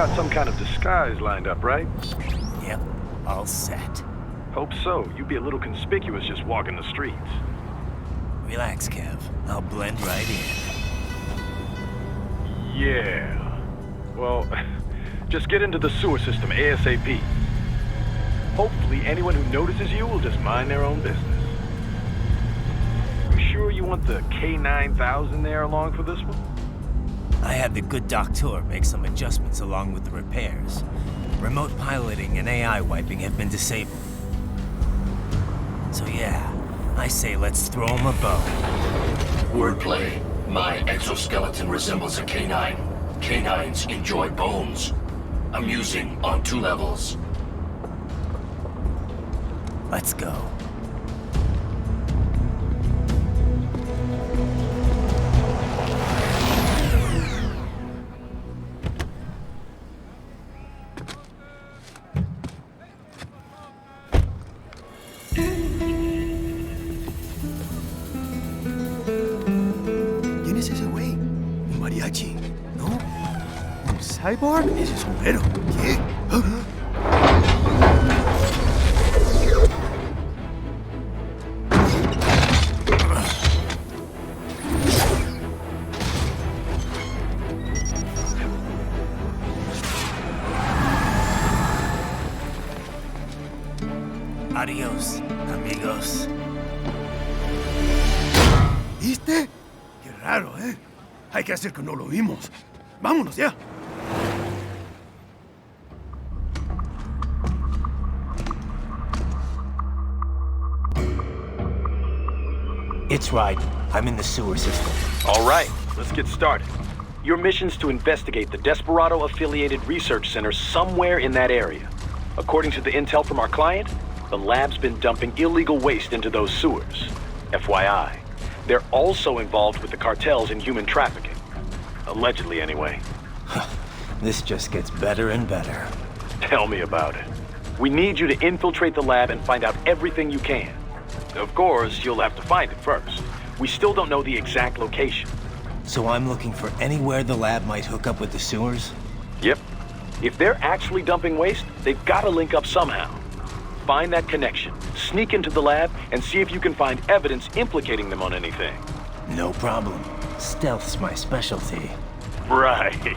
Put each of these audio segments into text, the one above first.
got some kind of disguise lined up, right? Yep, all set. Hope so. You'd be a little conspicuous just walking the streets. Relax, Kev. I'll blend right in. Yeah. Well, just get into the sewer system ASAP. Hopefully anyone who notices you will just mind their own business. You sure you want the K9000 there along for this one? I had the good doctor make some adjustments along with the repairs. Remote piloting and AI wiping have been disabled. So yeah, I say let's throw him a bone. Wordplay. My exoskeleton resembles a canine. Canines enjoy bones. Amusing on 2 levels. Let's go. ¿Quién es ese güey? ¿Un mariachi? ¿No? ¿Un cyborg? Ese sombrero. ¿Qué? Adiós, amigos. ¿Viste? Qué raro, ¿eh? Hay que hacer que no lo vimos. Vámonos ya. It's right. I'm in the sewer system. All right, let's get started. Your mission's to investigate the Desperado-affiliated research center somewhere in that area. According to the intel from our client, the lab's been dumping illegal waste into those sewers. FYI, they're also involved with the cartels in human trafficking. Allegedly, anyway. This just gets better and better. Tell me about it. We need you to infiltrate the lab and find out everything you can. Of course, you'll have to find it first. We still don't know the exact location. So I'm looking for anywhere the lab might hook up with the sewers? Yep. If they're actually dumping waste, they've got to link up somehow. Find that connection, sneak into the lab, and see if you can find evidence implicating them on anything. No problem. Stealth's my specialty. Right.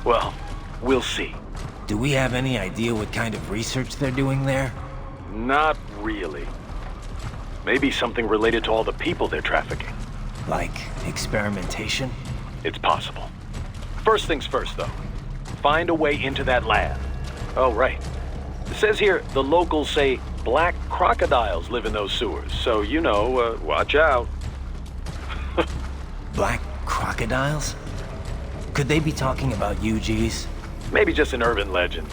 Well, we'll see. Do we have any idea what kind of research they're doing there? Not really. Maybe something related to all the people they're trafficking. Like experimentation? It's possible. First things first, though. Find a way into that lab. Oh, right. It says here the locals say black crocodiles live in those sewers, so you know, watch out. Black crocodiles? Could they be talking about UGs? Maybe just an urban legend.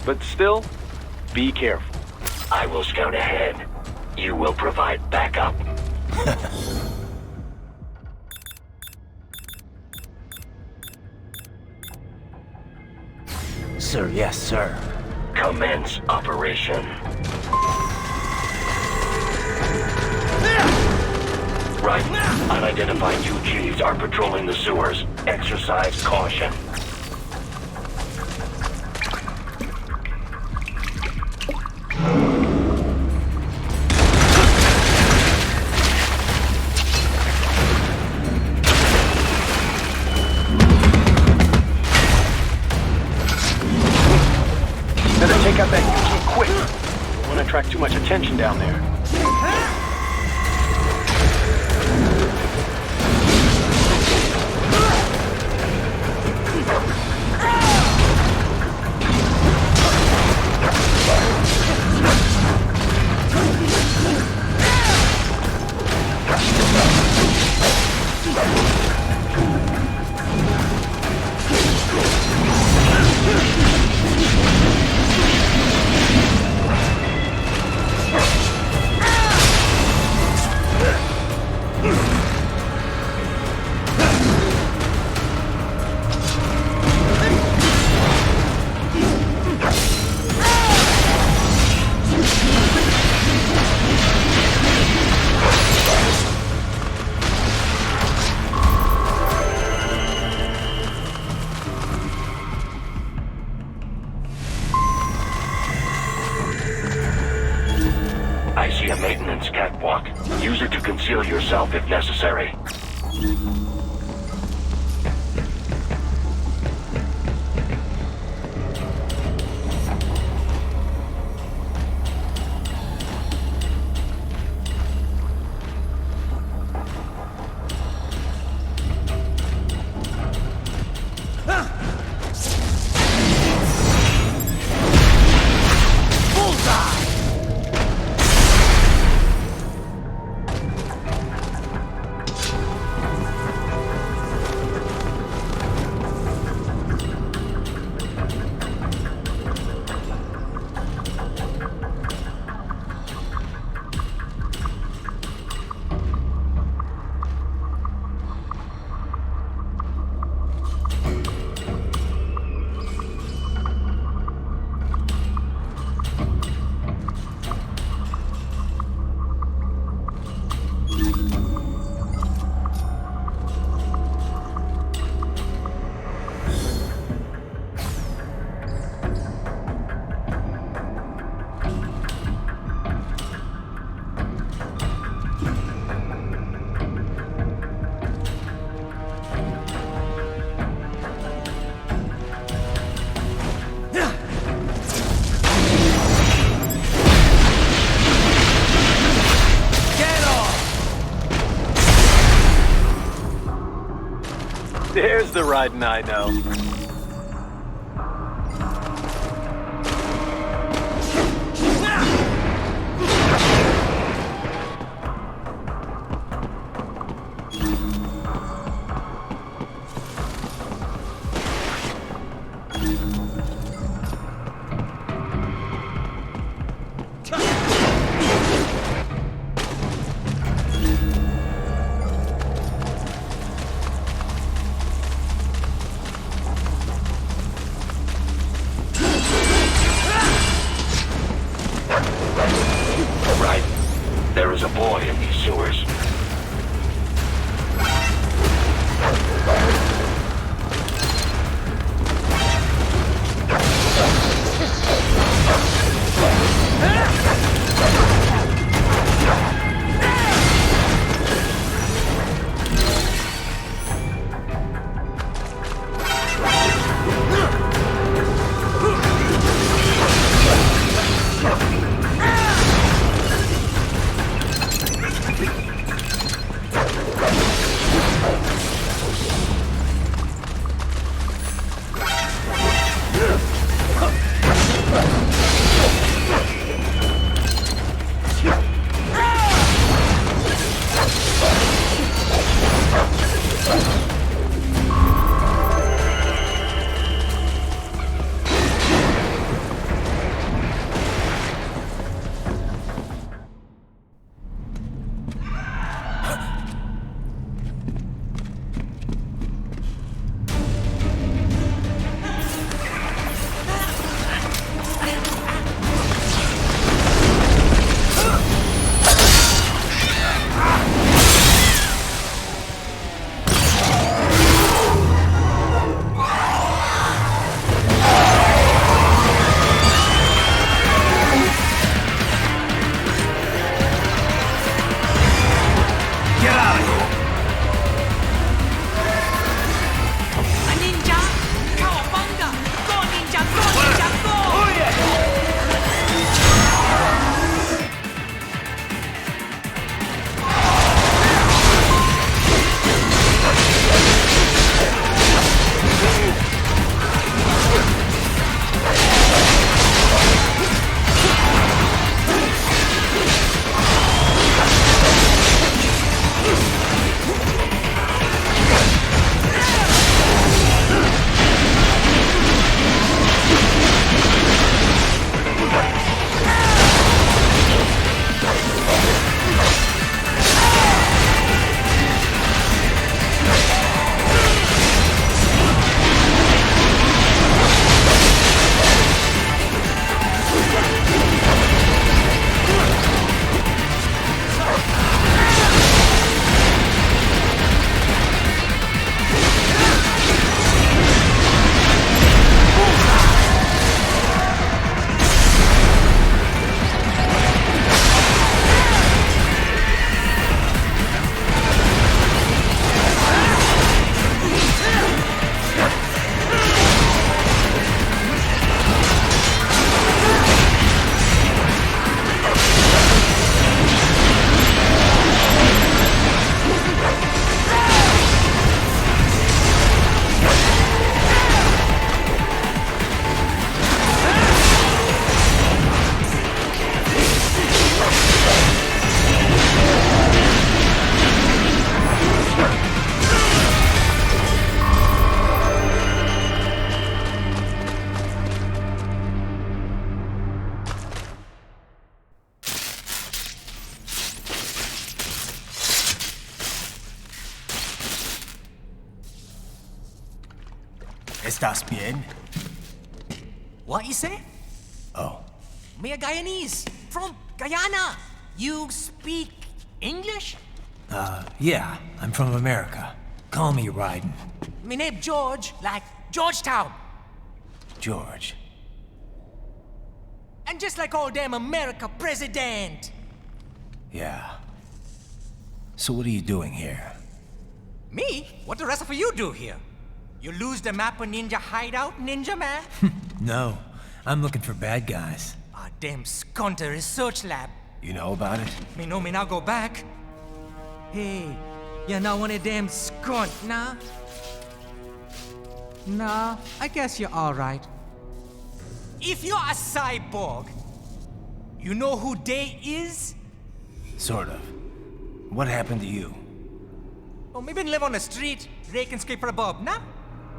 But still, be careful. I will scout ahead. You will provide backup. Sir, yes, sir. Commence operation. Right. Unidentified UGs are patrolling the sewers. Exercise caution. Better take out that UG quick. Don't want to attract too much attention down there. catwalk. Use it to conceal yourself if necessary. There's the riding I know. ¿Estás bien? What you say? Oh, Me a Guyanese from Guyana. You speak English? yeah, I'm from America. Call me Ryden. Me name George, like Georgetown. George. And just like all damn America president. Yeah. So what are you doing here? Me? What the rest of you do here? You lose the map of Ninja hideout, Ninja man? No, I'm looking for bad guys. Ah, damn Skunter research lab. You know about it? Me know me now go back. Hey, you're not one of them skunt, nah? Nah, I guess you're alright. If you're a cyborg, you know who they is? Sort of. What happened to you? Oh, me been live on the street, rake and scrape for a bob, nah?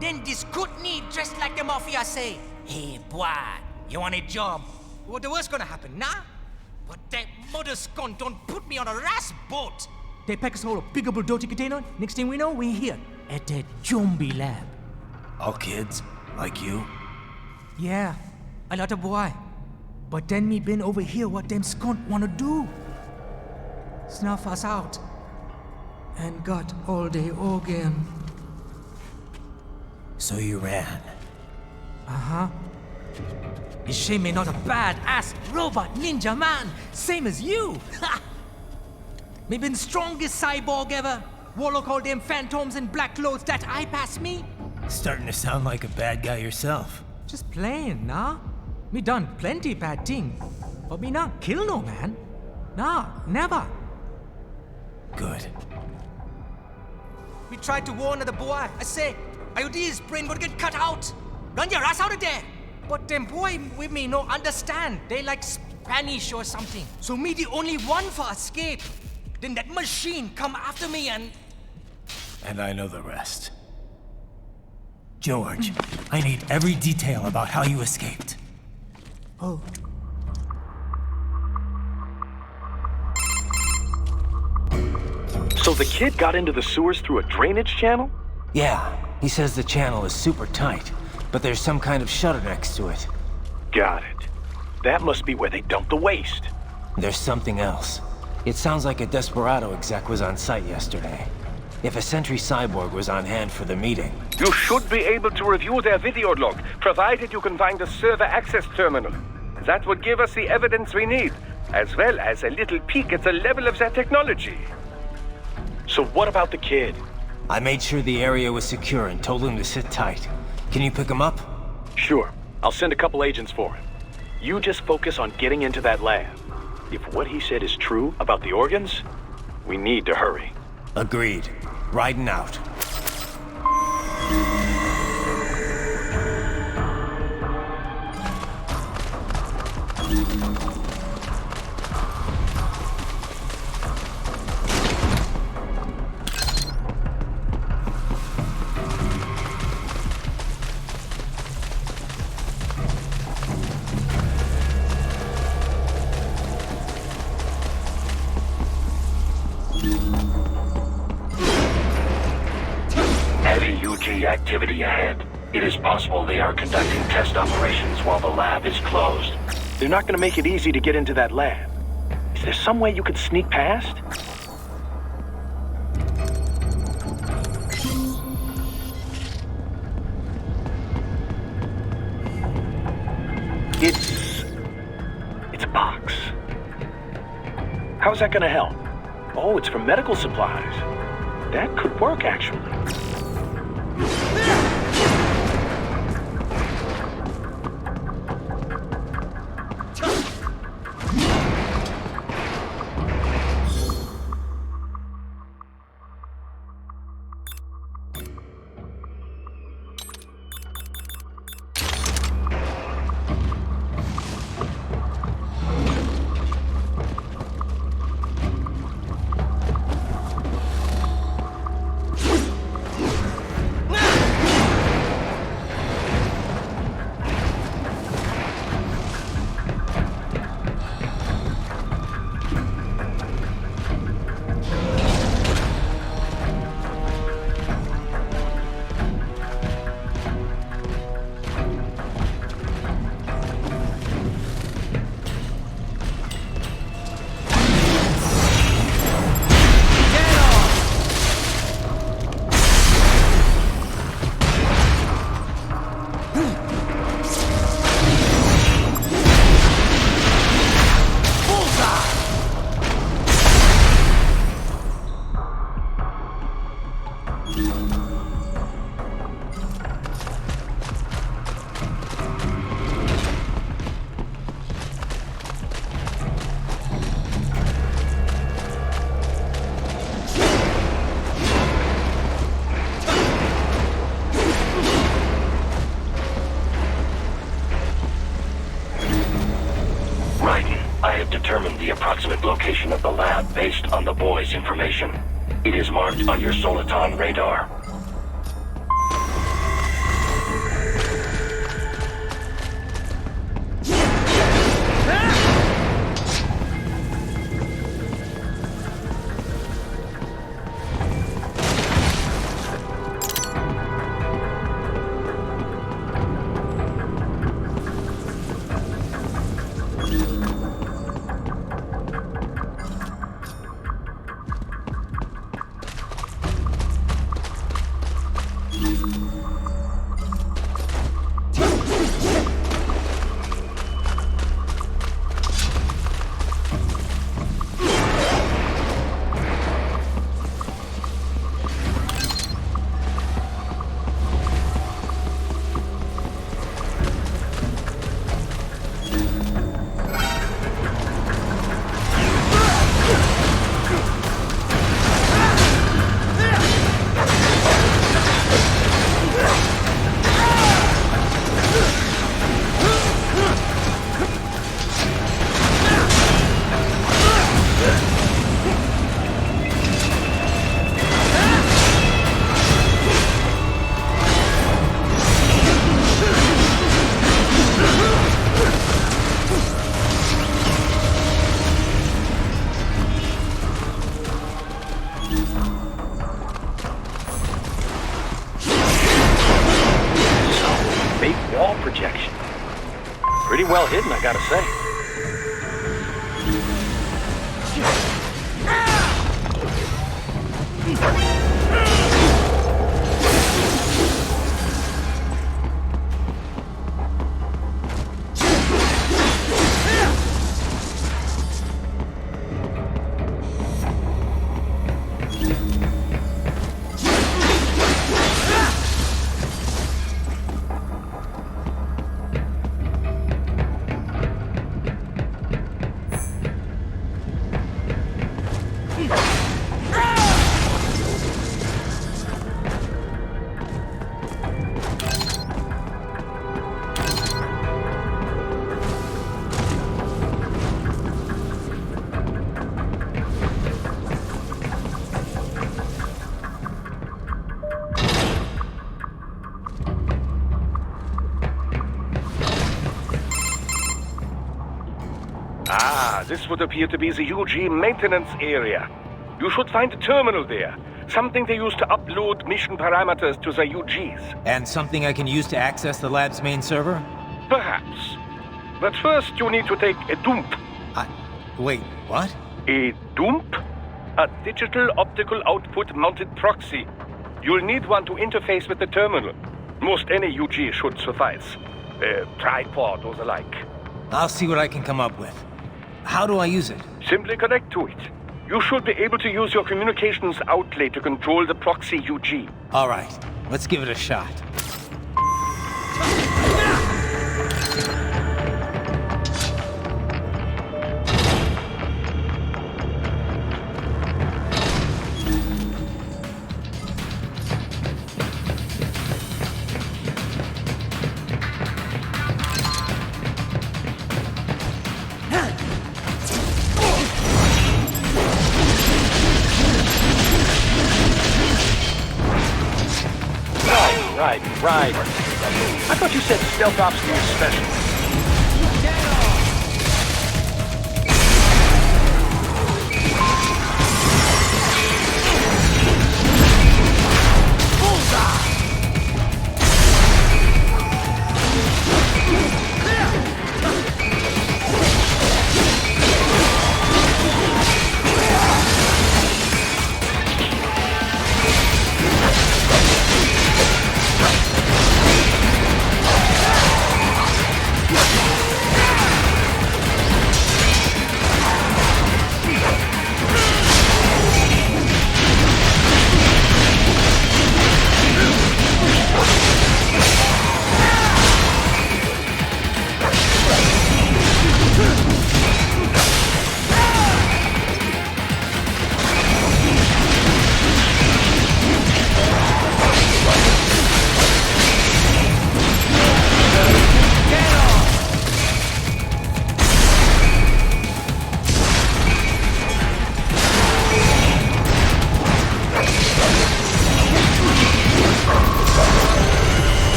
Then this kootenai dressed like the mafia say, hey, boy, you want a job? What the worst gonna happen, nah? But that mother skunt don't put me on a ras boat. They pack us all a pickable dirty container. Next thing we know, we're here at that zombie lab. All kids? Like you? Yeah, a lot of boy. But then me been over here what them skunt wanna do. Snuff us out. And got all the organ. So you ran. Uh-huh. It's shame me not a bad-ass robot ninja man, same as you. Ha! Me been strongest cyborg ever. Warlock all them phantoms in black clothes that eye pass me. Starting to sound like a bad guy yourself. Just playing, nah? Me done plenty bad thing. But me not kill no man. Nah, never. Good. We tried to warn the boy. I say, IOD's brain gonna get cut out. Run your ass out of there. But them boy with me no understand. They like Spanish or something. So me the only one for escape. Then that machine come after me and... And I know the rest. George, I need every detail about how you escaped. Oh. So the kid got into the sewers through a drainage channel? Yeah, he says the channel is super tight, but there's some kind of shutter next to it. Got it. That must be where they dumped the waste. There's something else. It sounds like a Desperado exec was on site yesterday. If a Sentry cyborg was on hand for the meeting. You should be able to review their video log, provided you can find a server access terminal. That would give us the evidence we need, as well as a little peek at the level of their technology. So what about the kid? I made sure the area was secure and told him to sit tight. Can you pick him up? Sure. I'll send a couple agents for him. You just focus on getting into that lab. If what he said is true about the organs, we need to hurry. Agreed. Riding out. Heavy UG activity ahead. It is possible they are conducting test operations while the lab is closed. They're not going to make it easy to get into that lab. Is there some way you could sneak past? It's a box. How's that going to help? Oh, it's for medical supplies. That could work, actually. the approximate location of the lab based on the boy's information. It is marked on your Soliton radar. Wall projection. Pretty well hidden, I gotta say. This would appear to be the UG maintenance area. You should find a terminal there. Something they use to upload mission parameters to the UGs. And something I can use to access the lab's main server? Perhaps. But first you need to take a dump. Wait, what? A dump? A digital optical output mounted proxy. You'll need one to interface with the terminal. Most any UG should suffice. A tripod or the like. I'll see what I can come up with. How do I use it? Simply connect to it. You should be able to use your communications outlay to control the proxy UG. All right, let's give it a shot. Right. I thought you said stealth ops was special.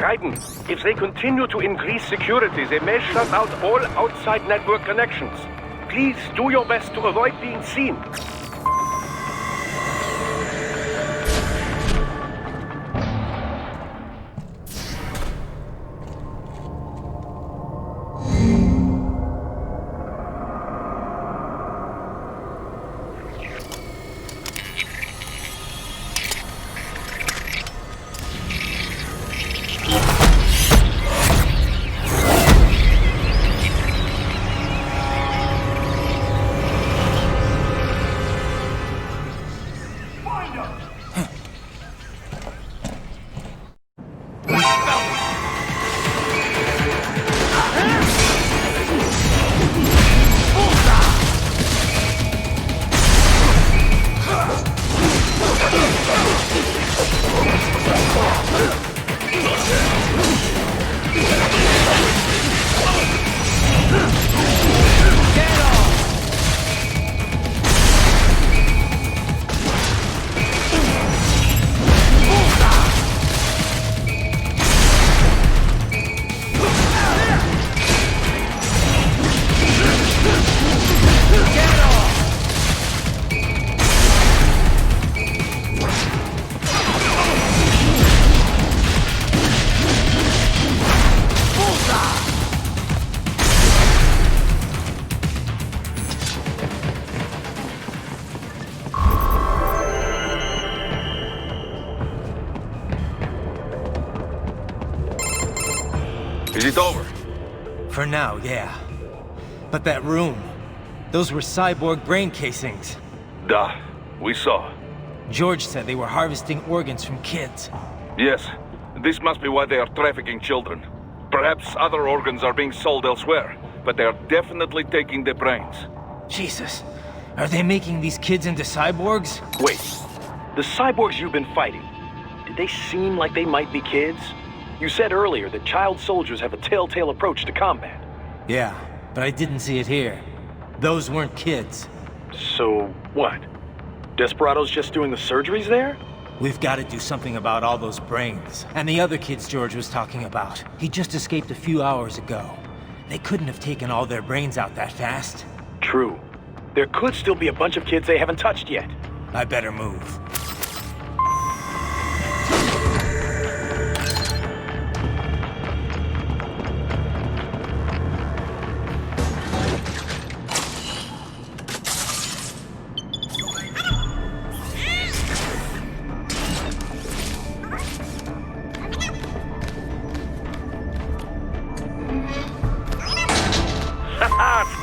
Raiden, if they continue to increase security, they may shut out all outside network connections. Please do your best to avoid being seen. Is it over? For now, yeah. But that room, those were cyborg brain casings. Duh, we saw. George said they were harvesting organs from kids. Yes, this must be why they are trafficking children. Perhaps other organs are being sold elsewhere, but they are definitely taking the brains. Jesus, are they making these kids into cyborgs? Wait, the cyborgs you've been fighting, did they seem like they might be kids? You said earlier that child soldiers have a telltale approach to combat. Yeah, but I didn't see it here. Those weren't kids. So, what? Desperado's just doing the surgeries there? We've got to do something about all those brains. And the other kids George was talking about. He just escaped a few hours ago. They couldn't have taken all their brains out that fast. True. There could still be a bunch of kids they haven't touched yet. I better move.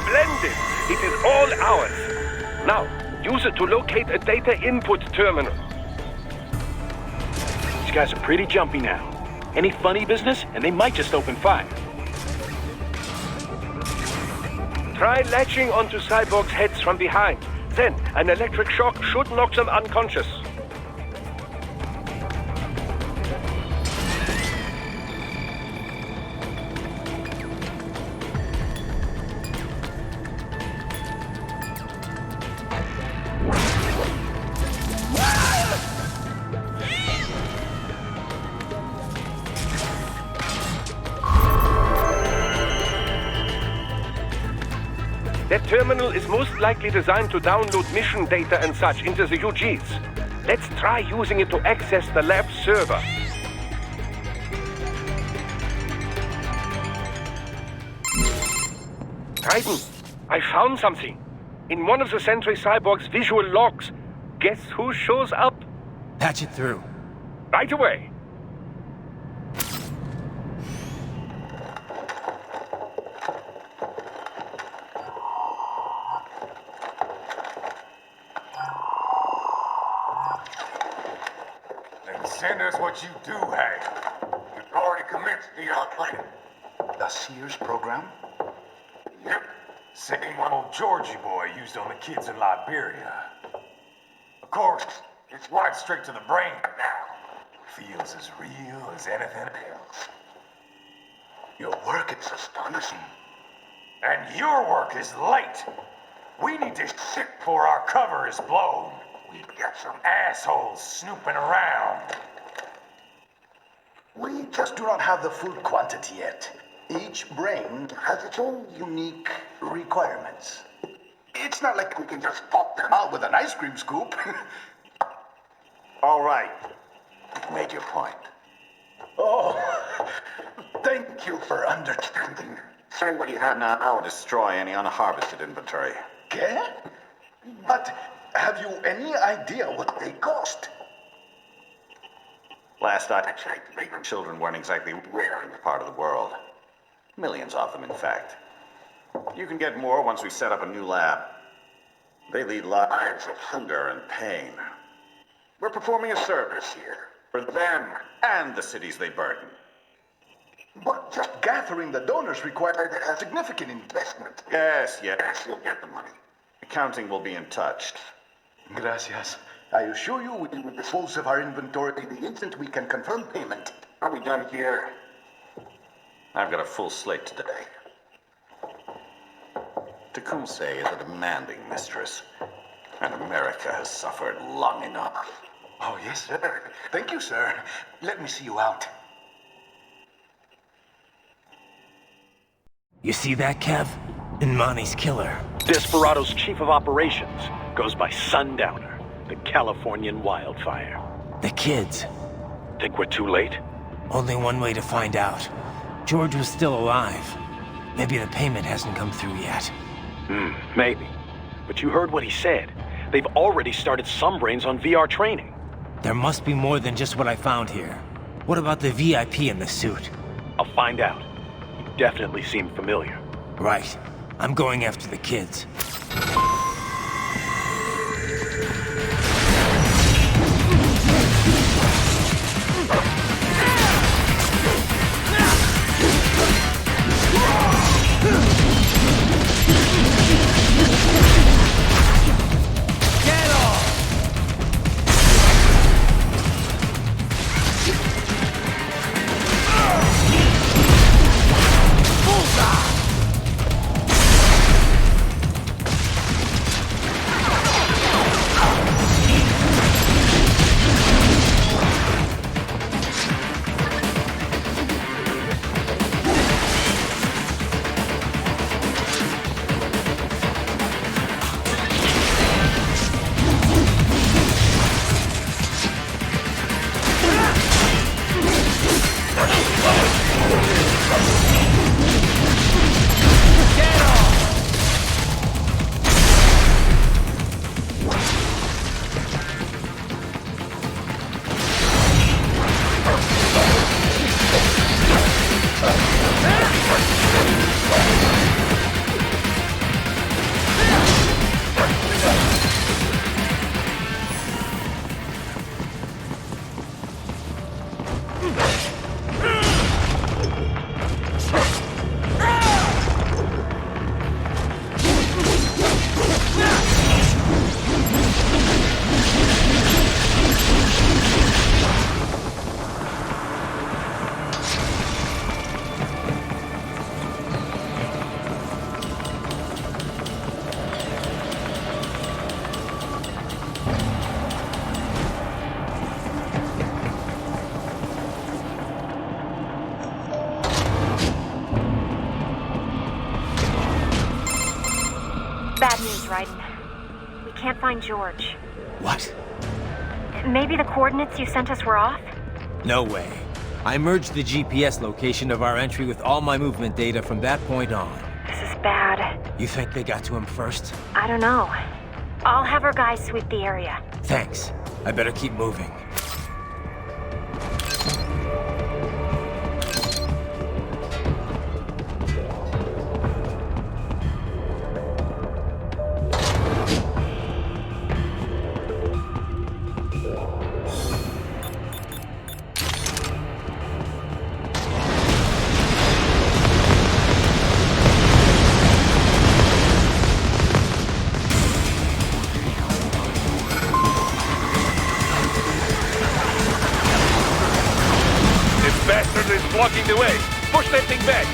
Splendid! It is all ours. Now, use it to locate a data input terminal. These guys are pretty jumpy now. Any funny business, and they might just open fire. Try latching onto cyborgs' heads from behind. Then, an electric shock should knock them unconscious. That terminal is most likely designed to download mission data and such into the UGs. Let's try using it to access the lab server. Raiden, I found something. In one of the Sentry Cyborg's visual logs. Guess who shows up? Patch it through. Right away. Send us what you do have. You've already commenced the plan. The Sears program? Yep. Same one old Georgie boy used on the kids in Liberia. Of course, it's right straight to the brain now. Feels as real as anything else. Your work is astonishing. And your work is late. We need this shit before our cover is blown. We've got some assholes snooping around. We just do not have the full quantity yet. Each brain has its own unique requirements. It's not like we can just pop them out with an ice cream scoop. All right. You've made your point. Oh, thank you for understanding. Say what you have now. I'll destroy any unharvested inventory. Okay? But have you any idea what they cost? Last I checked, children weren't exactly rare in this part of the world. Millions of them, in fact. You can get more once we set up a new lab. They lead lives of hunger and pain. We're performing a service here for them and the cities they burden. But just gathering the donors required a significant investment. Yes, you'll get the money. Accounting will be in touch. Gracias. I assure you we will dispose of our inventory the instant we can confirm payment. Are we done here? I've got a full slate today. Tecumseh is a demanding mistress, and America has suffered long enough. Oh, yes, sir. Thank you, sir. Let me see you out. You see that, Kev? Imani's killer. Desperado's chief of operations goes by Sundowner, the Californian wildfire. The kids. Think we're too late? Only one way to find out. George was still alive. Maybe the payment hasn't come through yet. Maybe. But you heard what he said. They've already started some brains on VR training. There must be more than just what I found here. What about the VIP in the suit? I'll find out. You definitely seem familiar. Right. I'm going after the kids. Bad news, Raiden. We can't find George. What? Maybe the coordinates you sent us were off? No way. I merged the GPS location of our entry with all my movement data from that point on. This is bad. You think they got to him first? I don't know. I'll have our guys sweep the area. Thanks. I better keep moving. Blocking the way. Push that thing back.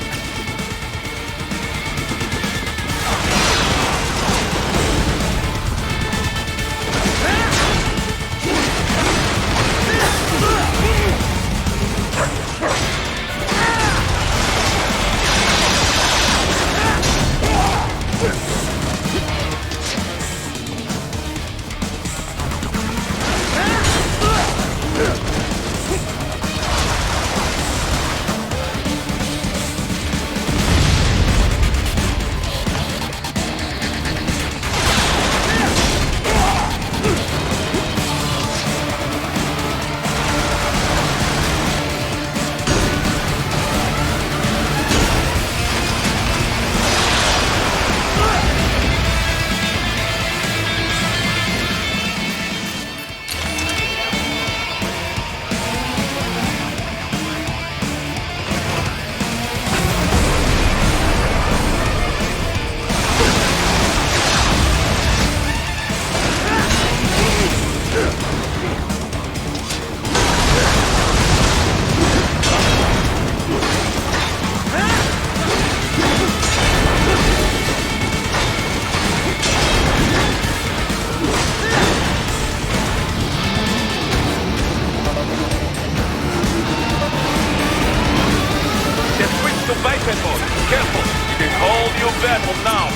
battle now!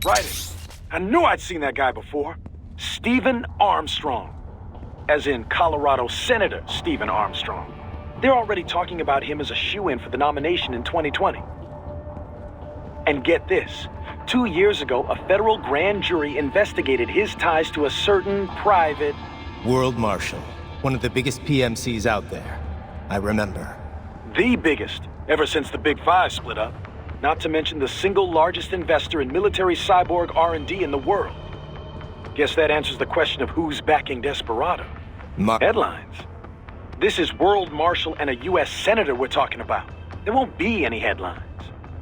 Right. I knew I'd seen that guy before. Stephen Armstrong. As in Colorado Senator Stephen Armstrong. They're already talking about him as a shoo-in for the nomination in 2020. And get this. 2 years ago, a federal grand jury investigated his ties to a certain private... World Marshal. One of the biggest PMCs out there. I remember. The biggest, ever since the Big Five split up. Not to mention the single largest investor in military cyborg R&D in the world. Guess that answers the question of who's backing Desperado. Headlines. This is World Marshal and a U.S. Senator we're talking about. There won't be any headlines.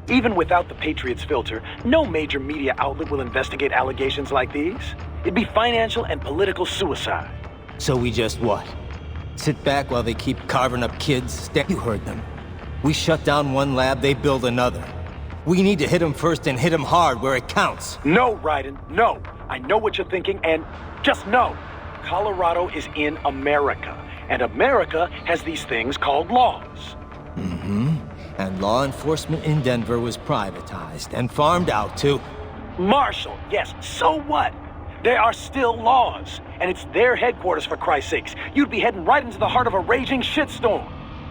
Even without the Patriots filter, no major media outlet will investigate allegations like these. It'd be financial and political suicide. So we just what? Sit back while they keep carving up kids? You heard them. We shut down one lab, they build another. We need to hit them first and hit them hard where it counts. No, Raiden, no. I know what you're thinking, and just know. Colorado is in America, and America has these things called laws. Mm-hmm. And law enforcement in Denver was privatized and farmed out to... Marshall, yes, so what? There are still laws, and it's their headquarters for Christ's sakes. You'd be heading right into the heart of a raging shitstorm.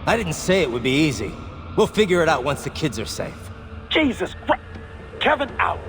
I didn't say it would be easy. We'll figure it out once the kids are safe. Jesus Christ. Kevin out.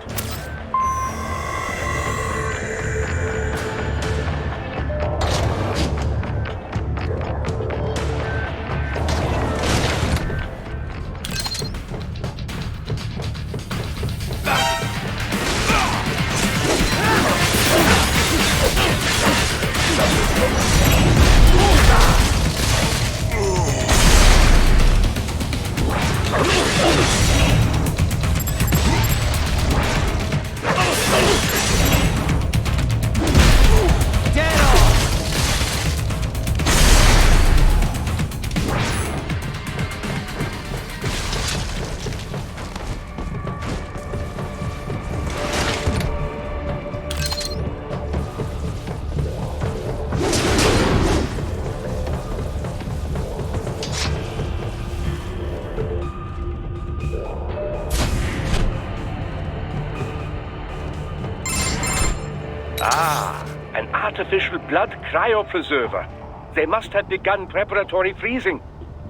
An artificial blood cryopreserver. They must have begun preparatory freezing.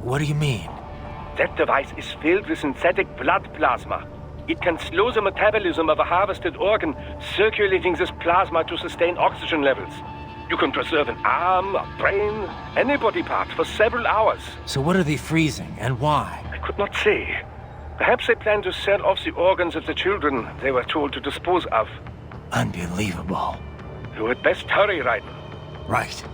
What do you mean? That device is filled with synthetic blood plasma. It can slow the metabolism of a harvested organ, circulating this plasma to sustain oxygen levels. You can preserve an arm, a brain, any body part for several hours. So what are they freezing, and why? I could not say. Perhaps they plan to sell off the organs of the children they were told to dispose of. Unbelievable. You had best hurry, Raiden. Right.